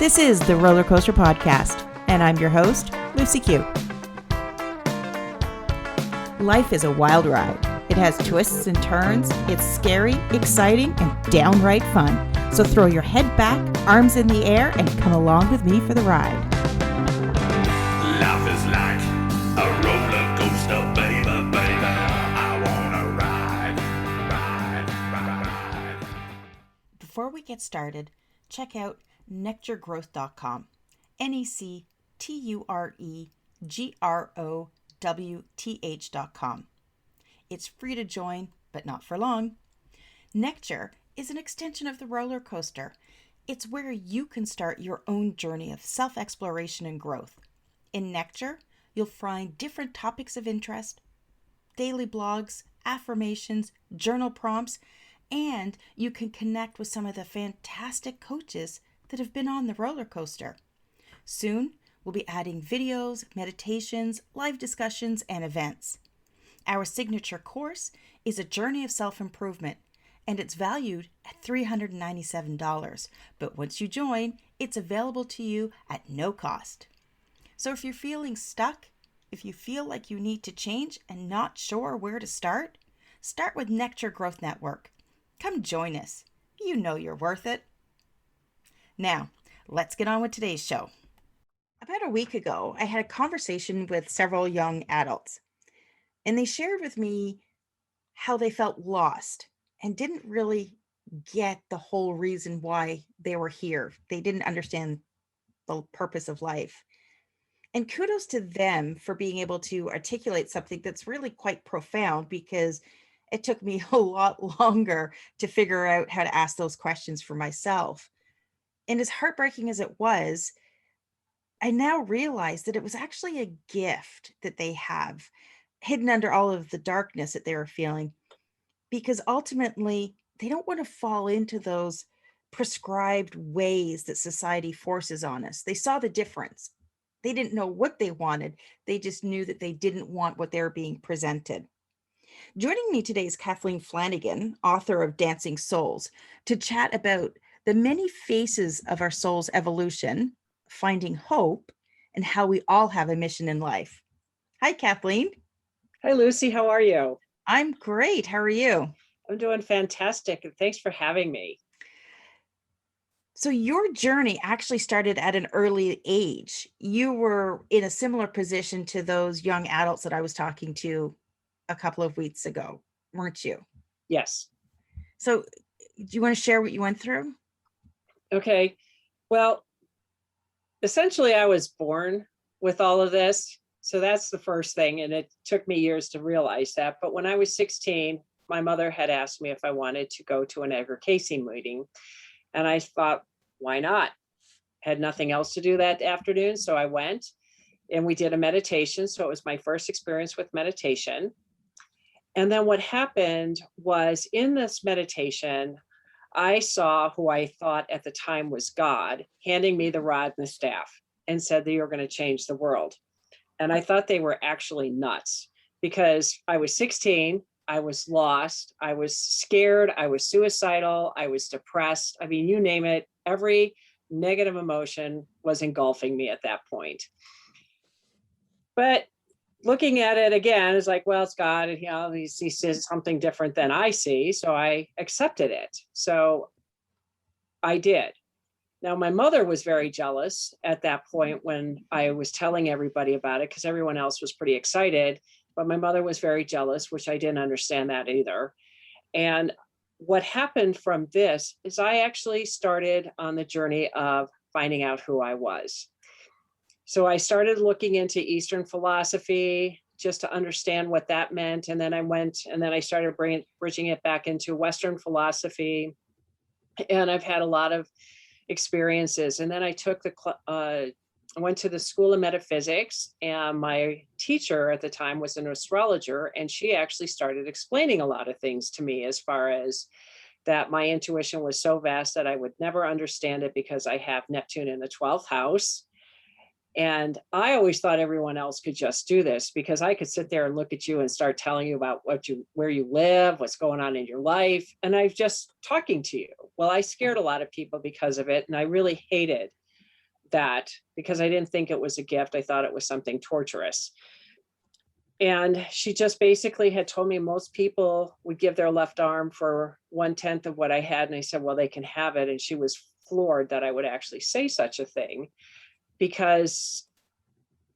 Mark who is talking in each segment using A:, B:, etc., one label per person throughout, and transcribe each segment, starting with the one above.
A: This is the Roller Coaster Podcast, and I'm your host, Lucy Q. Life is a wild ride. It has twists and turns. It's scary, exciting, and downright fun. So throw your head back, arms in the air, and come along with me for the ride.
B: Life is like a roller coaster, baby, baby. I wanna ride.
A: Before we get started, check out nectargrowth.com. nectargrowth.com. It's free to join, but not for long. Nectar is an extension of the roller coaster. It's where you can start your own journey of self-exploration and growth. In Nectar, you'll find different topics of interest, daily blogs, affirmations, journal prompts, and you can connect with some of the fantastic coaches that have been on the roller coaster. Soon, we'll be adding videos, meditations, live discussions, and events. Our signature course is a journey of self-improvement, and it's valued at $397. But once you join, it's available to you at no cost. So if you're feeling stuck, if you feel like you need to change and not sure where to start with Nectar Growth Network. Come join us. You know you're worth it. Now, let's get on with today's show. About a week ago, I had a conversation with several young adults, and they shared with me how they felt lost and didn't really get the whole reason why they were here. They didn't understand the purpose of life. And kudos to them for being able to articulate something that's really quite profound, because it took me a lot longer to figure out how to ask those questions for myself. And as heartbreaking as it was, I now realize that it was actually a gift that they have hidden under all of the darkness that they were feeling, because ultimately they don't want to fall into those prescribed ways that society forces on us. They saw the difference. They didn't know what they wanted. They just knew that they didn't want what they were being presented. Joining me today is Kathleen Flanagan, author of Dancing Souls, to chat about the many faces of our soul's evolution, finding hope, and how we all have a mission in life. Hi, Kathleen.
C: Hi, Lucy. How are you?
A: I'm great. How are you?
C: I'm doing fantastic, and thanks for having me.
A: So your journey actually started at an early age. You were in a similar position to those young adults that I was talking to a couple of weeks ago, weren't you?
C: Yes.
A: So do you want to share what you went through?
C: Okay. Well, essentially, I was born with all of this. So that's the first thing. And it took me years to realize that. But when I was 16, my mother had asked me if I wanted to go to an Edgar Cayce meeting. And I thought, why not? Had nothing else to do that afternoon. So I went and we did a meditation. So it was my first experience with meditation. And then what happened was, in this meditation, I saw who I thought at the time was God handing me the rod and the staff and said that you're going to change the world. And I thought they were actually nuts, because I was 16, I was lost, I was scared, I was suicidal, I was depressed. I mean, you name it, every negative emotion was engulfing me at that point. But looking at it again, is like, well, it's God, and he sees something different than I see. So I accepted it. So I did. Now, my mother was very jealous at that point when I was telling everybody about it, because everyone else was pretty excited. But my mother was very jealous, which I didn't understand that either. And what happened from this is I actually started on the journey of finding out who I was. So I started looking into Eastern philosophy just to understand what that meant. And then I started bridging it back into Western philosophy. And I've had a lot of experiences. And then I went to the School of Metaphysics, and my teacher at the time was an astrologer, and she actually started explaining a lot of things to me, as far as that my intuition was so vast that I would never understand it, because I have Neptune in the 12th house. And I always thought everyone else could just do this, because I could sit there and look at you and start telling you about where you live, what's going on in your life. And I'm just talking to you. Well, I scared a lot of people because of it. And I really hated that because I didn't think it was a gift. I thought it was something torturous. And she just basically had told me most people would give their left arm for 1/10 of what I had. And I said, well, they can have it. And she was floored that I would actually say such a thing, because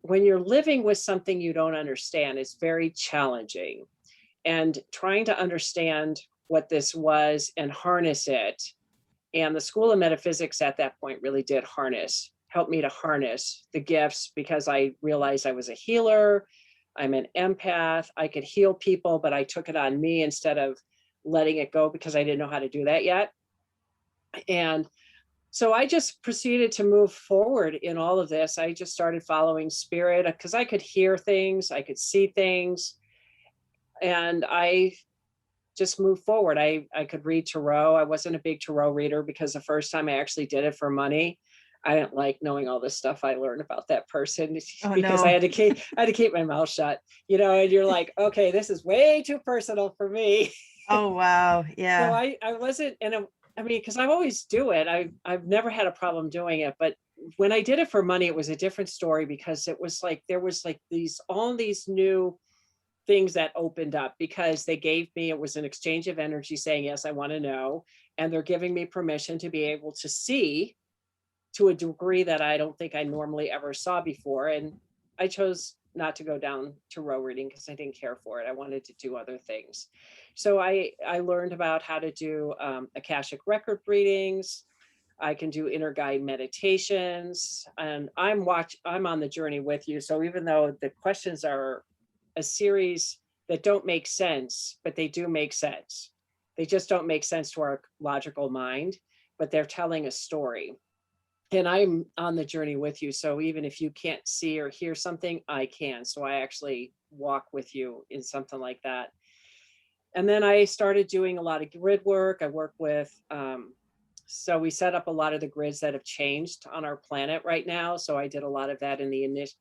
C: when you're living with something you don't understand, it's very challenging. And trying to understand what this was and harness it. And the School of Metaphysics at that point really did help me to harness the gifts, because I realized I was a healer. I'm an empath. I could heal people, but I took it on me instead of letting it go because I didn't know how to do that yet. And so I just proceeded to move forward in all of this. I just started following spirit because I could hear things, I could see things, and I just moved forward. I could read tarot. I wasn't a big tarot reader because the first time I actually did it for money, I didn't like knowing all this stuff I learned about that person
A: Oh,
C: because
A: no.
C: I had to keep my mouth shut, and you're like, okay, this is way too personal for me.
A: Oh, wow.
C: So
A: Yeah.
C: I wasn't, I mean, because I always do it. I've never had a problem doing it, but when I did it for money, it was a different story, because it was like there was like all these new things that opened up, because they gave me, it was an exchange of energy saying, yes, I want to know. And they're giving me permission to be able to see to a degree that I don't think I normally ever saw before. And I chose not to go down tarot reading because I didn't care for it. I wanted to do other things. So I learned about how to do Akashic record readings. I can do inner guide meditations, and I'm on the journey with you. So even though the questions are a series that don't make sense, but they do make sense. They just don't make sense to our logical mind, but they're telling a story. And I'm on the journey with you. So even if you can't see or hear something, I can. So I actually walk with you in something like that. And then I started doing a lot of grid work. I work with, so we set up a lot of the grids that have changed on our planet right now. So I did a lot of that in the initial,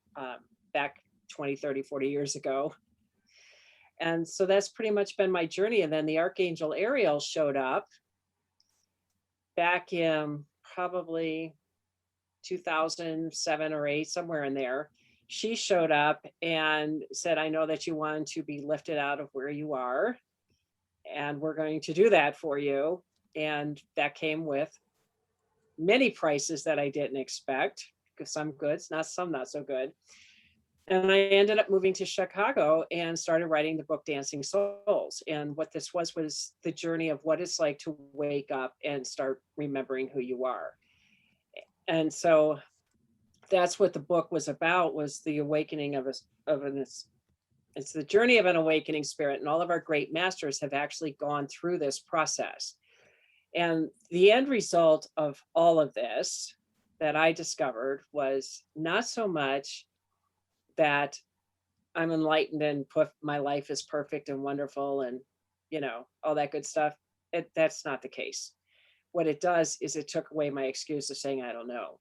C: back 20, 30, 40 years ago. And so that's pretty much been my journey. And then the Archangel Ariel showed up back in probably 2007 or 8, somewhere in there. She showed up and said, I know that you want to be lifted out of where you are, and we're going to do that for you. And that came with many prices that I didn't expect, because some goods, some not so good. And I ended up moving to Chicago and started writing the book Dancing Souls. And what this was the journey of what it's like to wake up and start remembering who you are. And so that's what the book was about, was the awakening it's the journey of an awakening spirit. And all of our great masters have actually gone through this process. And the end result of all of this that I discovered was not so much that I'm enlightened and my life is perfect and wonderful and, all that good stuff. That's not the case. What it does is it took away my excuse of saying, I don't know.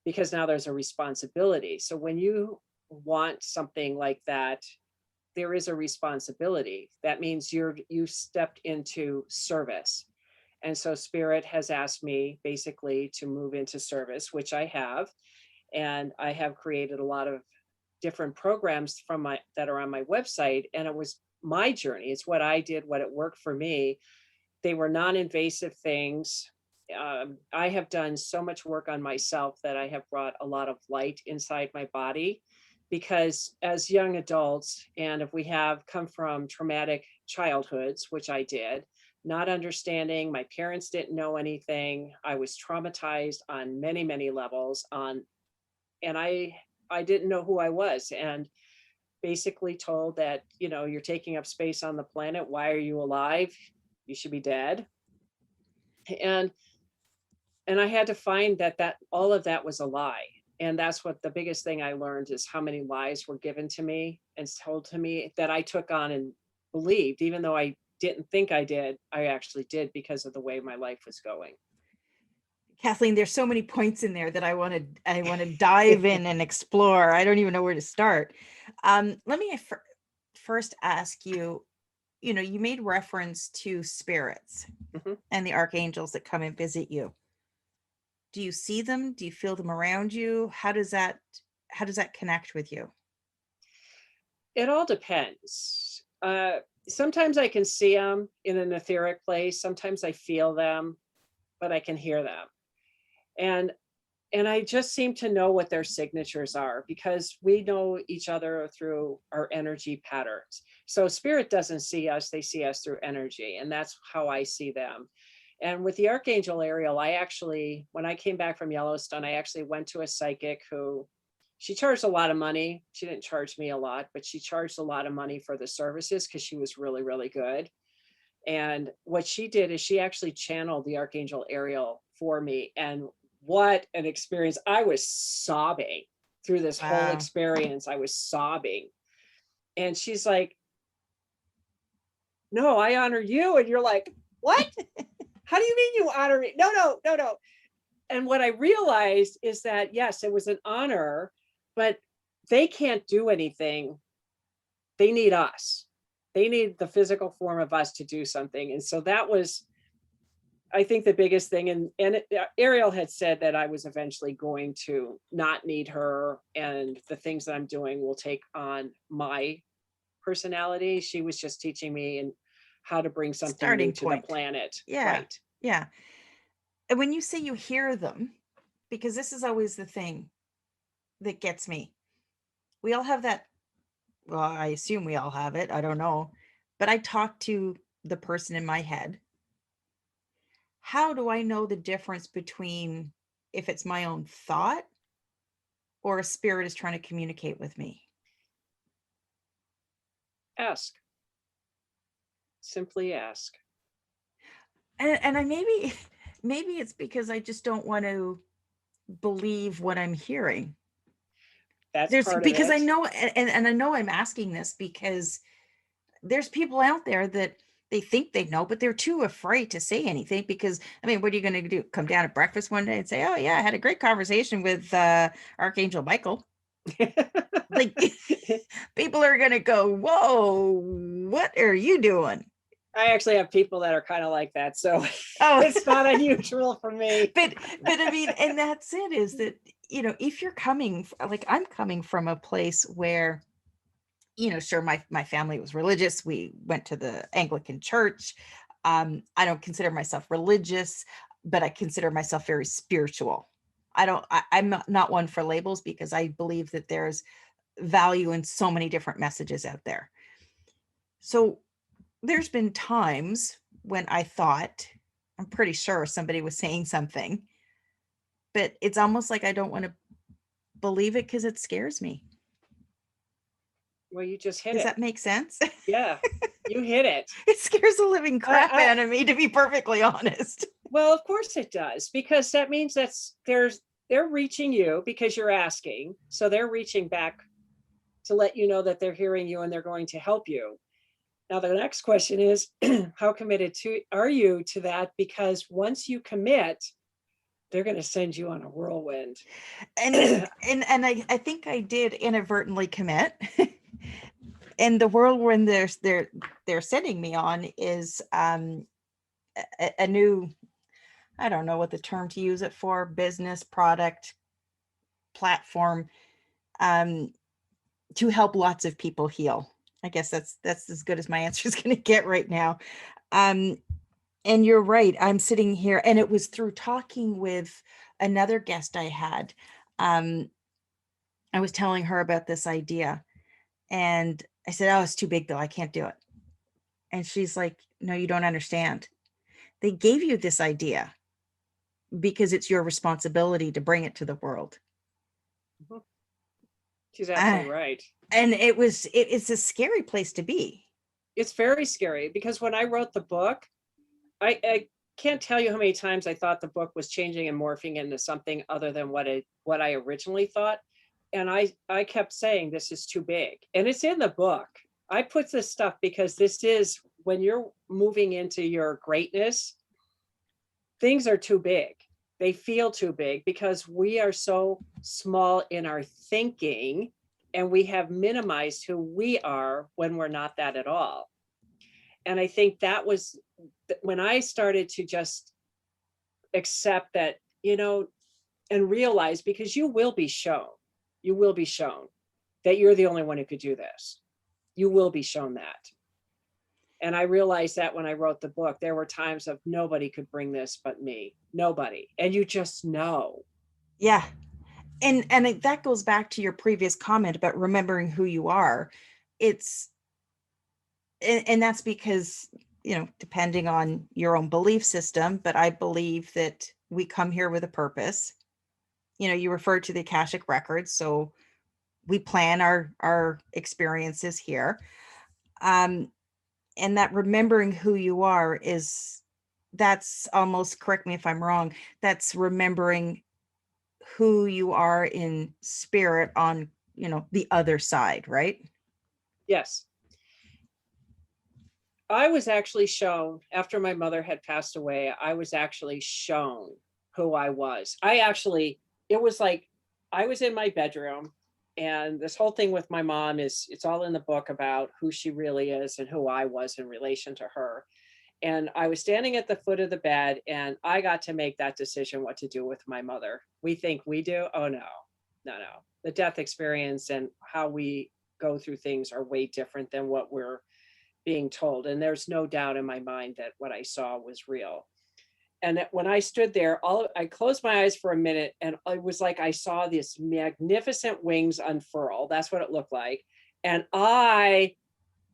C: Because now there's a responsibility. So when you want something like that, there is a responsibility. That means you stepped into service. And so Spirit has asked me basically to move into service, which I have. And I have created a lot of different programs that are on my website. And it was my journey. It's what I did, what it worked for me. They were non-invasive things. I have done so much work on myself that I have brought a lot of light inside my body, because as young adults, and if we have come from traumatic childhoods, which I did, not understanding, my parents didn't know anything. I was traumatized on many, many levels and I didn't know who I was, and basically told that, you're taking up space on the planet. Why are you alive? You should be dead. And I had to find that all of that was a lie. And that's what the biggest thing I learned is how many lies were given to me and told to me that I took on and believed, even though I didn't think I did, I actually did, because of the way my life was going.
A: Kathleen, there's so many points in there that I want to dive in and explore. I don't even know where to start. Let me first ask you, you made reference to spirits
C: Mhm.
A: and the archangels that come and visit you. Do you see them? Do you feel them around you? How does that connect with you?
C: It all depends. Sometimes I can see them in an etheric place. Sometimes I feel them, but I can hear them. And I just seem to know what their signatures are because we know each other through our energy patterns. So spirit doesn't see us, they see us through energy. And that's how I see them. And with the Archangel Ariel, when I came back from Yellowstone, I actually went to a psychic who, she charged a lot of money. She didn't charge me a lot, but she charged a lot of money for the services because she was really, really good. And what she did is she actually channeled the Archangel Ariel for me. And what an experience. I was sobbing through this whole
A: Wow.
C: experience. I was sobbing. And she's like, no, I honor you. And you're like, what? How do you mean you honor me? No, no, no, no. And what I realized is that, yes, it was an honor, but they can't do anything. They need us. They need the physical form of us to do something. And so that was, I think, the biggest thing. And Ariel had said that I was eventually going to not need her, and the things that I'm doing will take on my personality. She was just teaching me and how to bring something
A: Starting
C: new to the
A: point.
C: planet.
A: Yeah.
C: Right.
A: Yeah. And when you say you hear them, because this is always the thing that gets me. We all have that. Well, I assume we all have it. I don't know. But I talk to the person in my head. How do I know the difference between if it's my own thought or a spirit is trying to communicate with me?
C: Ask. Simply ask.
A: And I maybe it's because I just don't want to believe what I'm hearing.
C: That's
A: There's
C: part of
A: because I
C: it.
A: know, and I know I'm asking this because there's people out there that they think they know, but they're too afraid to say anything because, I mean, what are you going to do? Come down at breakfast one day and say, "Oh yeah, I had a great conversation with Archangel Michael." Like people are going to go, "Whoa, what are you doing?"
C: I actually have people that are kind of like that. So
A: Oh,
C: it's not unusual for me.
A: but I mean, and that's it, is that, if you're coming, like I'm coming from a place where, sure, my family was religious. We went to the Anglican church. I don't consider myself religious, but I consider myself very spiritual. I'm not one for labels because I believe that there's value in so many different messages out there. So there's been times when I thought, I'm pretty sure somebody was saying something, but it's almost like I don't want to believe it because it scares me.
C: Well, you just hit
A: Does
C: it.
A: that make sense?
C: Yeah, you hit it.
A: It scares the living crap
C: I
A: out of me, to be perfectly honest.
C: well, of course it does, because that means they're reaching you because you're asking. So they're reaching back to let you know that they're hearing you and they're going to help you. Now, the next question is, how committed are you to that? Because once you commit, they're going to send you on a whirlwind.
A: And I think I did inadvertently commit. And the whirlwind they're sending me on is a new, I don't know what the term to use it for, business product platform, um, to help lots of people heal. I guess that's as good as my answer is going to get right now. Um, and you're right. I'm sitting here, and it was through talking with another guest I had. Um, I was telling her about this idea, and I said, "Oh, it's too big, Bill. I can't do it." And she's like, "No, you don't understand. They gave you this idea because it's your responsibility to bring it to the world."
C: She's
A: Uh,
C: absolutely right.
A: and it's a scary place to be.
C: It's very scary because when I wrote the book, I can't tell you how many times I thought the book was changing and morphing into something other than what I originally thought. And I kept saying, this is too big. And it's in the book. I put this stuff because this is when you're moving into your greatness, things are too big. They feel too big because we are so small in our thinking, and we have minimized who we are when we're not that at all. And I think that was when I started to just accept that, and realize, because you will be shown that you're the only one who could do this. You will be shown that. And I realized that when I wrote the book, there were times of nobody could bring this but me, nobody. And you just know.
A: Yeah. And that goes back to your previous comment about remembering who you are. It's, and that's because, depending on your own belief system, but I believe that we come here with a purpose. You referred to the Akashic records, so we plan our experiences here. And that remembering who you are that's almost, correct me if I'm wrong, that's remembering who you are in spirit on, the other side, right?
C: Yes. I was actually shown, after my mother had passed away, I was actually shown who I was. It was like I was in my bedroom, and this whole thing with my mom it's all in the book about who she really is and who I was in relation to her. And I was standing at the foot of the bed, and I got to make that decision what to do with my mother. We think we do. Oh, no. The death experience and how we go through things are way different than what we're being told. And there's no doubt in my mind that what I saw was real. And when I stood there, I closed my eyes for a minute, and it was like I saw this magnificent wings unfurl. That's what it looked like. And I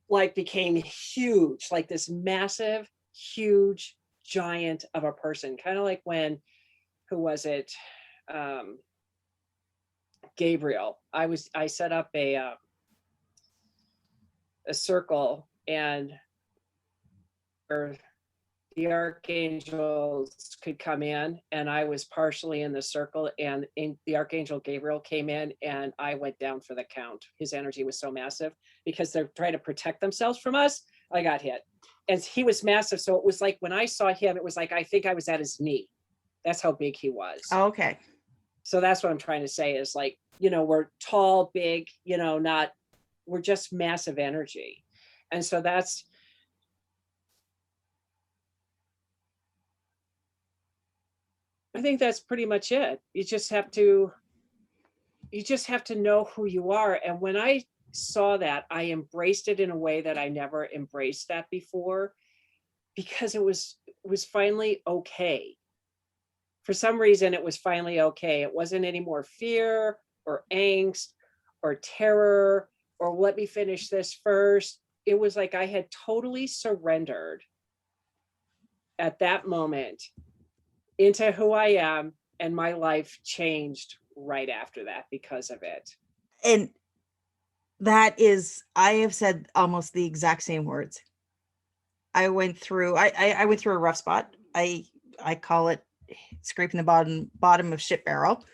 C: became huge, like this massive, huge giant of a person, kind of like when, who was it? Gabriel. I set up a circle, and the archangels could come in, and I was partially in the circle, and the Archangel Gabriel came in, and I went down for the count. His energy was so massive because they're trying to protect themselves from us. I got hit, and he was massive. So it was like when I saw him, it was like I think I was at his knee. That's how big he was.
A: Oh, okay.
C: So that's what I'm trying to say is like, we're tall, big, we're just massive energy. And so I think that's pretty much it. You just have to know who you are. And when I saw that, I embraced it in a way that I never embraced that before, because it was finally okay. For some reason, it was finally okay. It wasn't any more fear or angst or terror or let me finish this first. It was like I had totally surrendered at that moment into who I am, and my life changed right after that because of it.
A: And that is, I have said almost the exact same words. I went through a rough spot. I call it scraping the bottom of shit barrel.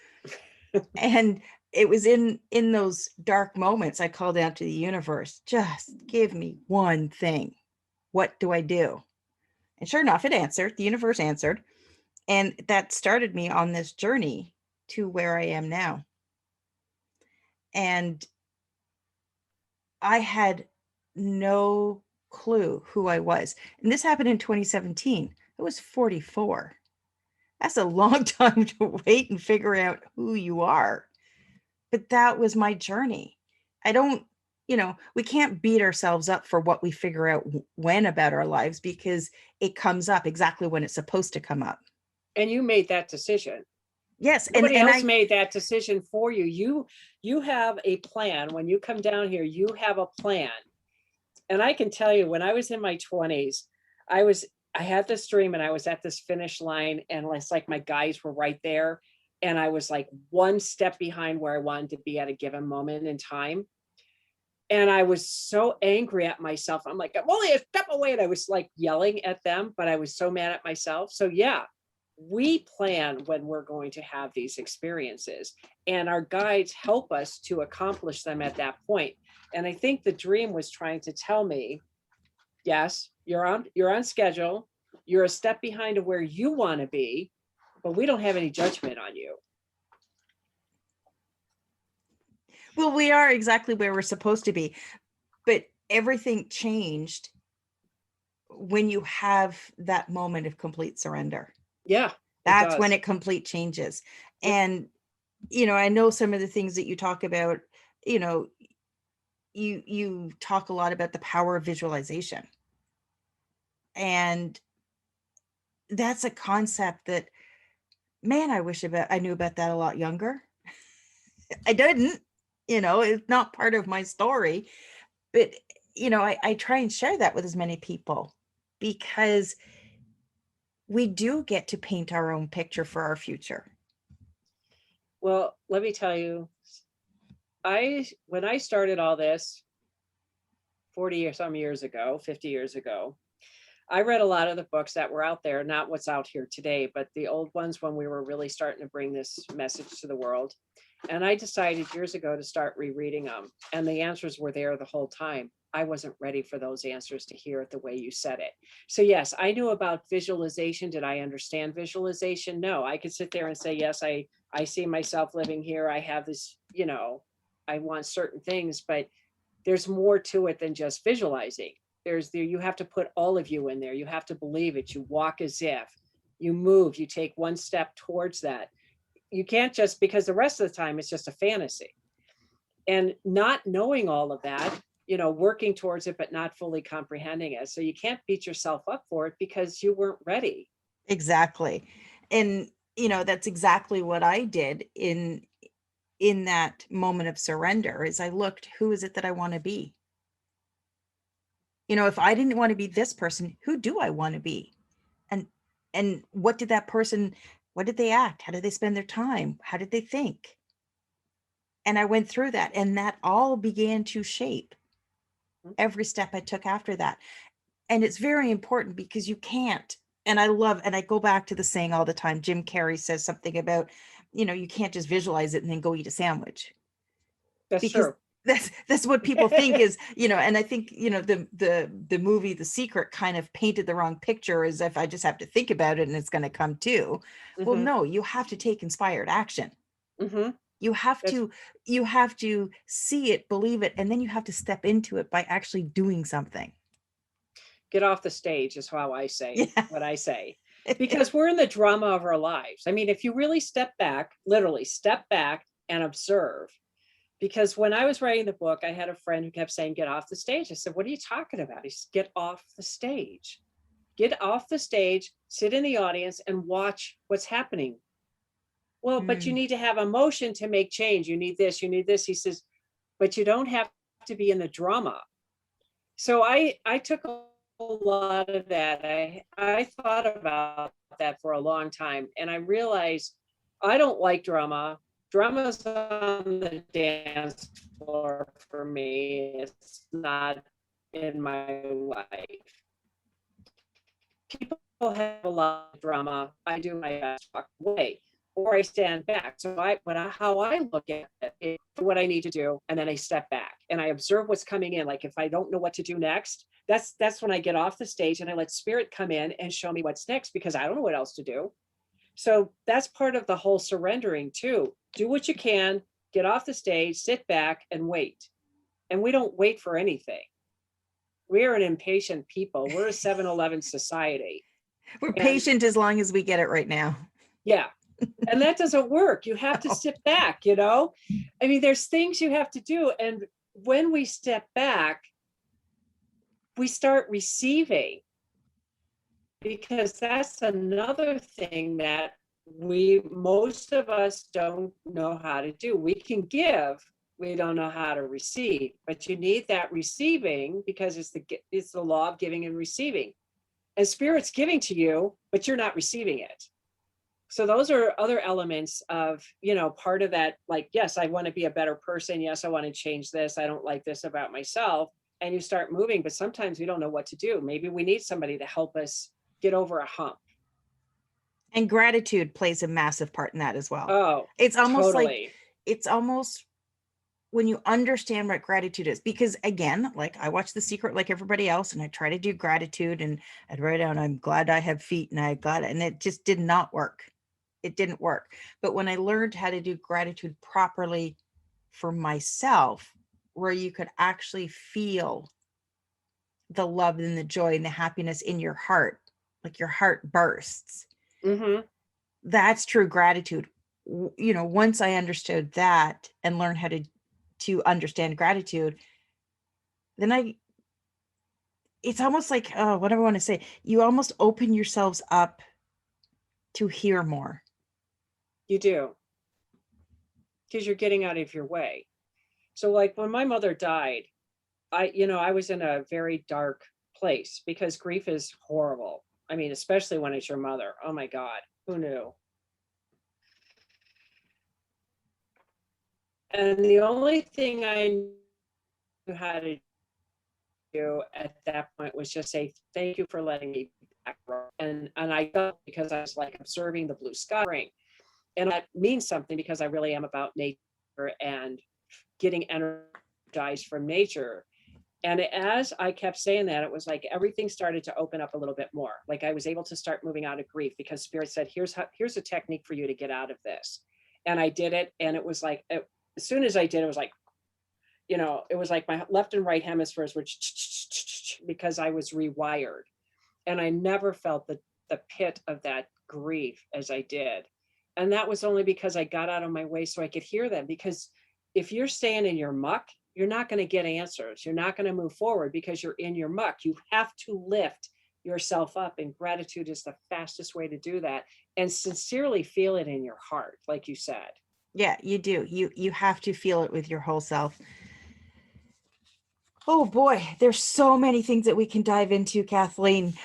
A: And it was in those dark moments I called out to the universe, just give me one thing. What do I do? And sure enough, it answered. The universe answered. And that started me on this journey to where I am now. And I had no clue who I was. And this happened in 2017. I was 44. That's a long time to wait and figure out who you are. But that was my journey. I don't, we can't beat ourselves up for what we figure out when about our lives, because it comes up exactly when it's supposed to come up.
C: And you made that decision.
A: Yes.
C: Nobody else made that decision for you. You have a plan. When you come down here, you have a plan. And I can tell you, when I was in my 20s, I had this dream, and I was at this finish line, and it's like my guys were right there. And I was like one step behind where I wanted to be at a given moment in time. And I was so angry at myself. I'm like, I'm only a step away. And I was like yelling at them, but I was so mad at myself. So yeah, we plan when we're going to have these experiences, and our guides help us to accomplish them at that point. And I think the dream was trying to tell me, yes, you're on schedule. You're a step behind of where you want to be, but we don't have any judgment on you.
A: Well, we are exactly where we're supposed to be, but everything changed when you have that moment of complete surrender.
C: Yeah.
A: That's when
C: does.
A: it complete changes.
C: Yep.
A: And, I know some of the things that you talk about, you know, you talk a lot about the power of visualization. And that's a concept that, man, I knew about that a lot younger. I didn't, it's not part of my story, but I try and share that with as many people, because we do get to paint our own picture for our future.
C: Well, let me tell you, when I started all this 40 or some years ago, 50 years ago, I read a lot of the books that were out there, not what's out here today, but the old ones when we were really starting to bring this message to the world. And I decided years ago to start rereading them. And the answers were there the whole time. I wasn't ready for those answers to hear it the way you said it. So yes, I knew about visualization. Did I understand visualization? No, I could sit there and say, yes, I see myself living here. I have this, I want certain things, but there's more to it than just visualizing. You have to put all of you in there. You have to believe it. You walk as if, you move, you take one step towards that. You can't just, because the rest of the time it's just a fantasy. And not knowing all of that, working towards it, but not fully comprehending it. So you can't beat yourself up for it because you weren't ready.
A: Exactly. And that's exactly what I did in that moment of surrender. Is I looked, who is it that I want to be? If I didn't want to be this person, who do I want to be? And what did they act? How did they spend their time? How did they think? And I went through that, and that all began to shape every step I took after that. And it's very important, because you can't, and I go back to the saying all the time. Jim Carrey says something about, you can't just visualize it and then go eat a sandwich.
C: That's
A: Because
C: true.
A: that's what people think is, and I think, the movie The Secret kind of painted the wrong picture, as if I just have to think about it and it's going to come to. Well,
C: Mm-hmm.
A: no, you have to take inspired action.
C: Mm-hmm.
A: You have
C: That's,
A: to see it, believe it, and then you have to step into it by actually doing something.
C: get off the stage is how I say
A: Yeah.
C: what I say, because we're in the drama of our lives. I mean, if you really step back, literally step back and observe. Because when I was writing the book, I had a friend who kept saying, get off the stage. I said, what are you talking about? He said, get off the stage. Get off the stage, sit in the audience and watch what's happening. Well, but you need to have emotion to make change. You need this, you need this. He says, but you don't have to be in the drama. So I took a lot of that. I thought about that for a long time, and I realized I don't like drama. Drama's on the dance floor for me. It's not in my life. People have a lot of drama. I do my best to walk away, or I stand back. So how I look at it is what I need to do, and then I step back and I observe what's coming in. Like if I don't know what to do next, that's when I get off the stage and I let spirit come in and show me what's next, because I don't know what else to do. So that's part of the whole surrendering too. Do what you can, get off the stage, sit back and wait. And we don't wait for anything. We are an impatient people. We're a 7-Eleven society.
A: We're
C: And
A: patient as long as we get it right now.
C: yeah. And that doesn't work. You have to sit back, I mean, there's things you have to do. And when we step back, we start receiving, because that's another thing that most of us don't know how to do. We can give, we don't know how to receive, but you need that receiving, because it's the law of giving and receiving. And spirit's giving to you, but you're not receiving it. So those are other elements of, part of that, like, yes, I want to be a better person. Yes, I want to change this. I don't like this about myself. And you start moving, but sometimes we don't know what to do. Maybe we need somebody to help us get over a hump.
A: And gratitude plays a massive part in that as well.
C: Oh,
A: It's almost
C: totally.
A: it's almost when you understand what gratitude is, because again, like I watch The Secret like everybody else, and I try to do gratitude, and I'd write down, I'm glad I have feet, and I got it. And it just did not work. It didn't work. But when I learned how to do gratitude properly for myself, where you could actually feel the love and the joy and the happiness in your heart, like your heart bursts.
C: Mm-hmm.
A: that's true gratitude. Once I understood that and learned how to understand gratitude, then it's almost like, what do I want to say? You almost open yourselves up to hear more.
C: You do. Because you're getting out of your way. So like when my mother died, I was in a very dark place because grief is horrible. I mean, especially when it's your mother. Oh my God, who knew? And the only thing I knew how to do at that point was just say, thank you for letting me back. And I felt, because I was like observing the blue sky. And that means something because I really am about nature and getting energized from nature. And as I kept saying that, it was like everything started to open up a little bit more. Like I was able to start moving out of grief because Spirit said, here's a technique for you to get out of this. And I did it. And it was like, as soon as I did, it was like, it was like my left and right hemispheres were because I was rewired. And I never felt the pit of that grief as I did. And that was only because I got out of my way so I could hear them. Because if you're staying in your muck, you're not going to get answers. You're not going to move forward because you're in your muck. You have to lift yourself up. And gratitude is the fastest way to do that. And sincerely feel it in your heart, like you said.
A: Yeah, you do. You have to feel it with your whole self. Oh boy, there's so many things that we can dive into, Kathleen.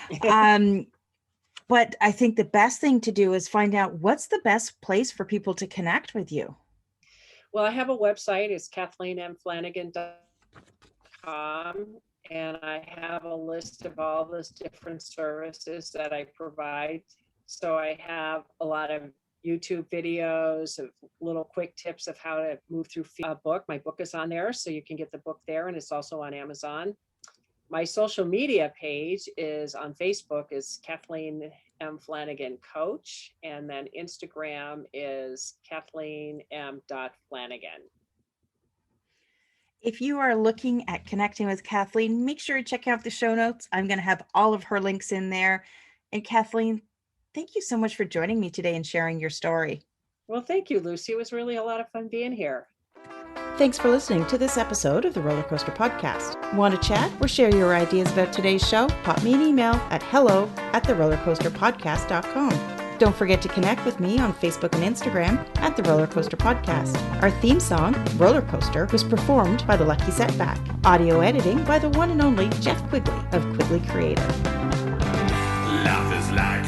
A: But I think the best thing to do is find out what's the best place for people to connect with you.
C: Well, I have a website. It's KathleenMFlanagan.com. And I have a list of all those different services that I provide. So I have a lot of YouTube videos of little quick tips of how to move through a book. My book is on there, so you can get the book there, and it's also on Amazon. My social media page is on Facebook is Kathleen M. Flanagan Coach, and then Instagram is KathleenM.Flanagan.
A: If you are looking at connecting with Kathleen, make sure to check out the show notes. I'm going to have all of her links in there. And Kathleen, thank you so much for joining me today and sharing your story.
C: Well, thank you, Lucy. It was really a lot of fun being here.
A: Thanks for listening to this episode of the Roller Coaster Podcast. Want to chat or share your ideas about today's show? Pop me an email at hello@therollercoasterpodcast.com. Don't forget to connect with me on Facebook and Instagram at The Roller Coaster Podcast. Our theme song, Roller Coaster, was performed by The Lucky Setback. Audio editing by the one and only Jeff Quigley of Quigley Creative.
B: Life is like